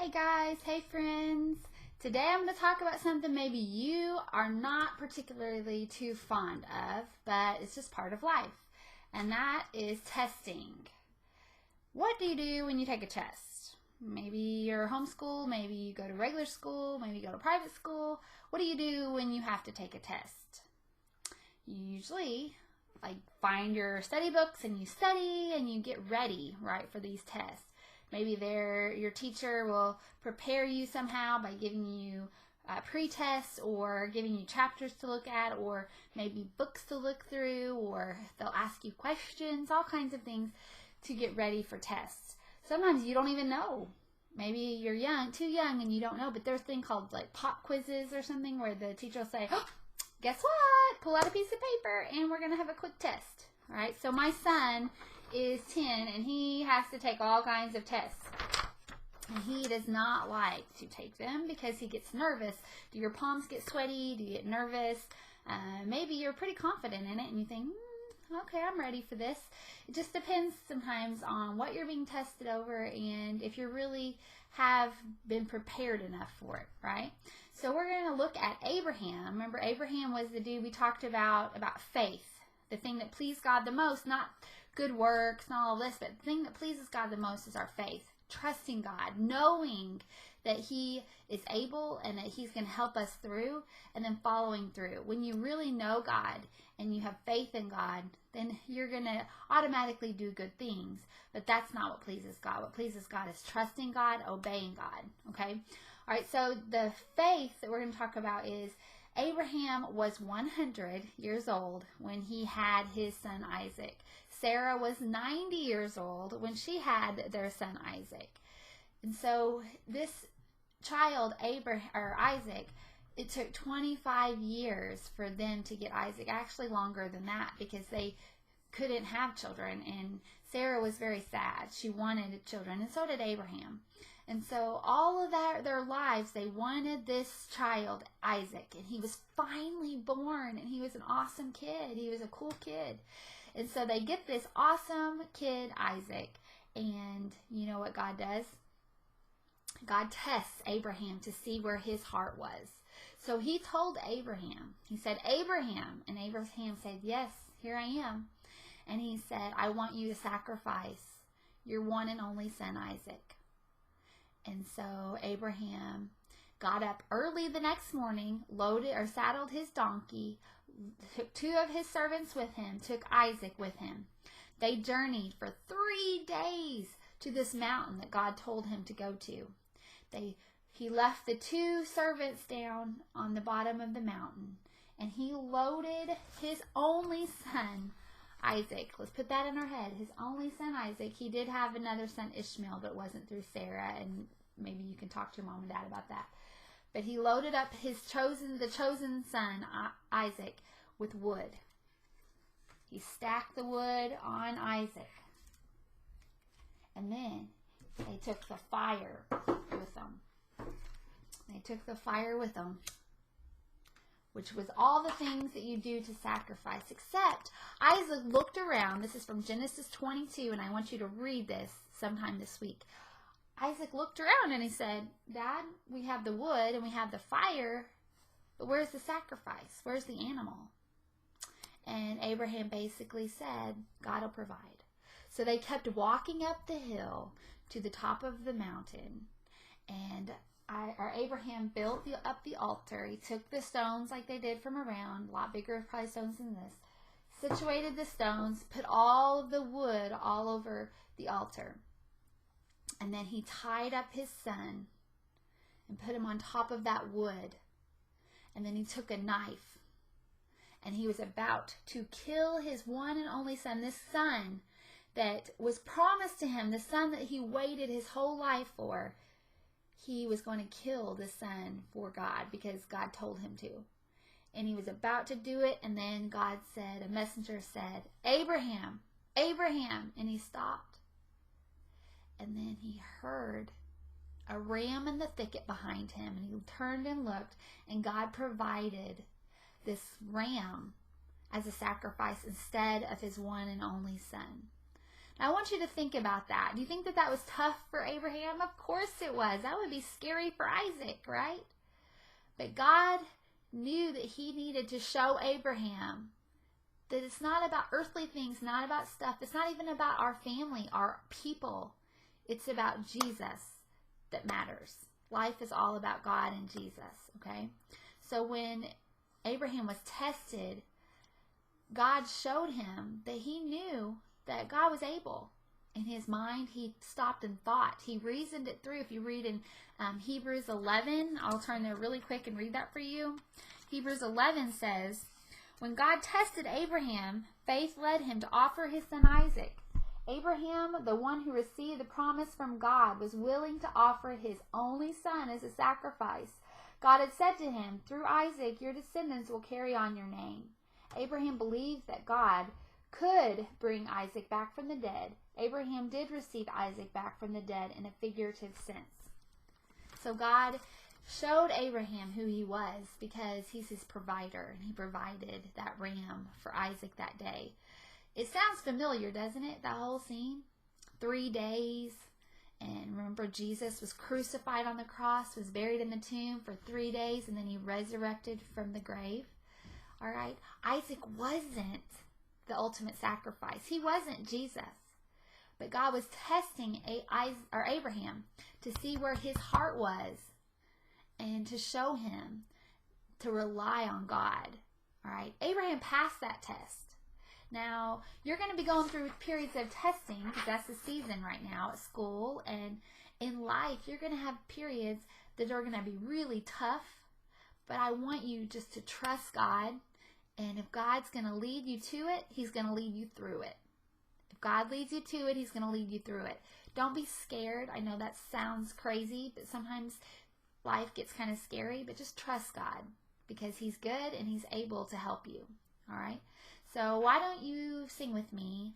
Hey guys, hey friends. Today I'm going to talk about something maybe you are not particularly too fond of, but it's just part of life, and that is testing. What do you do when you take a test? Maybe you're homeschooled, maybe you go to regular school, maybe you go to private school. What do you do when you have to take a test? You usually find your study books and you study and you get ready, right, for these tests. Maybe your teacher will prepare you somehow by giving you pre-tests or giving you chapters to look at, or maybe books to look through, or they'll ask you questions, all kinds of things to get ready for tests. Sometimes you don't even know. Maybe you're too young and you don't know, but there's a thing called pop quizzes or something where the teacher will say, oh, guess what? Pull out a piece of paper and we're going to have a quick test. All right, so my son is 10 and he has to take all kinds of tests. And he does not like to take them because he gets nervous. Do your palms get sweaty? Do you get nervous? Maybe you're pretty confident in it and you think, okay, I'm ready for this. It just depends sometimes on what you're being tested over and if you really have been prepared enough for it, right? So we're going to look at Abraham. Remember, Abraham was the dude we talked about faith. The thing that pleased God the most, not good works and all of this, but the thing that pleases God the most is our faith. Trusting God, knowing that He is able and that He's going to help us through, and then following through. When you really know God and you have faith in God, then you're going to automatically do good things. But that's not what pleases God. What pleases God is trusting God, obeying God. Okay? All right, so the faith that we're going to talk about is Abraham was 100 years old when he had his son Isaac. Sarah was 90 years old when she had their son Isaac. And so this child, Isaac, it took 25 years for them to get Isaac, actually longer than that, because they couldn't have children, and Sarah was very sad. She wanted children, and so did Abraham. And so all of their lives, they wanted this child, Isaac, and he was finally born, and he was an awesome kid. He was a cool kid. And so they get this awesome kid, Isaac, and you know what God does? God tests Abraham to see where his heart was. So he told Abraham, he said, Abraham, and Abraham said, yes, here I am. And he said, I want you to sacrifice your one and only son, Isaac. And so Abraham got up early the next morning, saddled his donkey, took 2 of his servants with him, took Isaac with him. They journeyed for 3 days to this mountain that God told him to go to. He left the 2 servants down on the bottom of the mountain, and he loaded his only son, Isaac. Let's put that in our head. His only son, Isaac. He did have another son, Ishmael, but it wasn't through Sarah, and maybe you can talk to your mom and dad about that. But he loaded up the chosen son, Isaac, with wood. He stacked the wood on Isaac. And then they took the fire with them. Which was all the things that you do to sacrifice, except Isaac looked around. This is from Genesis 22, and I want you to read this sometime this week. Isaac looked around and he said, Dad, we have the wood and we have the fire, but where's the sacrifice? Where's the animal? And Abraham basically said, God will provide. So they kept walking up the hill to the top of the mountain, and Abraham built up the altar. He took the stones like they did from around, a lot bigger probably stones than this, situated the stones, put all of the wood all over the altar. And then he tied up his son and put him on top of that wood. And then he took a knife and he was about to kill his one and only son, this son that was promised to him, the son that he waited his whole life for. He was going to kill the son for God because God told him to. And he was about to do it, and then God said, a messenger said, Abraham, Abraham, and he stopped. And then he heard a ram in the thicket behind him, and he turned and looked, and God provided this ram as a sacrifice instead of his one and only son. Now, I want you to think about that. Do you think that that was tough for Abraham? Of course it was. That would be scary for Isaac, right? But God knew that he needed to show Abraham that it's not about earthly things, not about stuff. It's not even about our family, our people. It's about Jesus that matters. Life is all about God and Jesus, okay? So when Abraham was tested, God showed him that he knew that God was able. In his mind, he stopped and thought. He reasoned it through. If you read in Hebrews 11, I'll turn there really quick and read that for you. Hebrews 11 says, when God tested Abraham, faith led him to offer his son Isaac. Abraham, the one who received the promise from God, was willing to offer his only son as a sacrifice. God had said to him, through Isaac, your descendants will carry on your name. Abraham believed that God could bring Isaac back from the dead. Abraham did receive Isaac back from the dead in a figurative sense. So God showed Abraham who he was because he's his provider, and he provided that ram for Isaac that day. It sounds familiar, doesn't it, that whole scene? 3 days, and remember Jesus was crucified on the cross, was buried in the tomb for 3 days, and then he resurrected from the grave. All right, Isaac wasn't the ultimate sacrifice. He wasn't Jesus. But God was testing Abraham to see where his heart was and to show him to rely on God. All right, Abraham passed that test. Now, you're going to be going through periods of testing because that's the season right now at school, and in life, you're going to have periods that are going to be really tough. But I want you just to trust God. And if God's going to lead you to it, he's going to lead you through it. If God leads you to it, he's going to lead you through it. Don't be scared. I know that sounds crazy, but sometimes life gets kind of scary. But just trust God because he's good and he's able to help you. All right? So why don't you sing with me,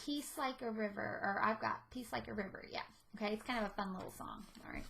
Peace Like a River, or I've got Peace Like a River. Yeah. Okay? It's kind of a fun little song. All right?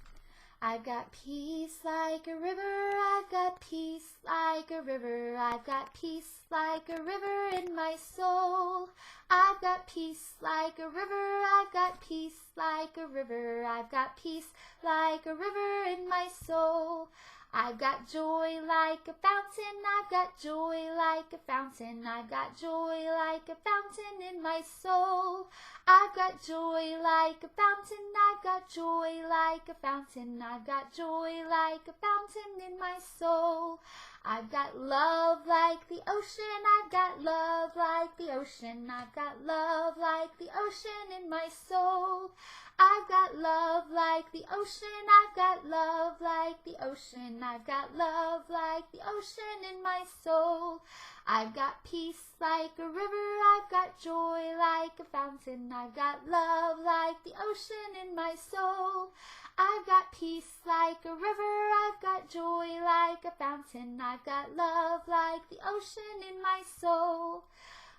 I've got peace like a river, I've got peace like a river, I've got peace like a river in my soul. I've got peace like a river, I've got peace like a river, I've got peace like a river in my soul. I've got joy like a fountain, I've got joy like a fountain, I've got joy like a fountain in my soul. I've got joy like a fountain, I've got joy like a fountain, I've got joy like a fountain in my soul. I've got love like the ocean, I've got love like the ocean, I've got love like the ocean in my soul. I've got love like the ocean, I've got love like the ocean, I've got love like the ocean in my soul. I've got peace like a river, I've got joy like a fountain, I've got love like the ocean in my soul. I've got peace like a river, I've got joy like a fountain, I've got love like the ocean in my soul.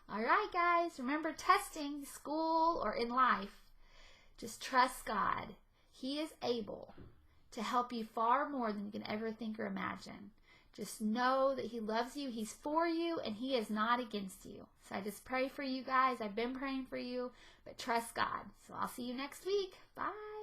All right, guys, remember testing, school, or in life. Just trust God. He is able to help you far more than you can ever think or imagine. Just know that he loves you, he's for you, and he is not against you. So I just pray for you guys. I've been praying for you, but trust God. So I'll see you next week. Bye.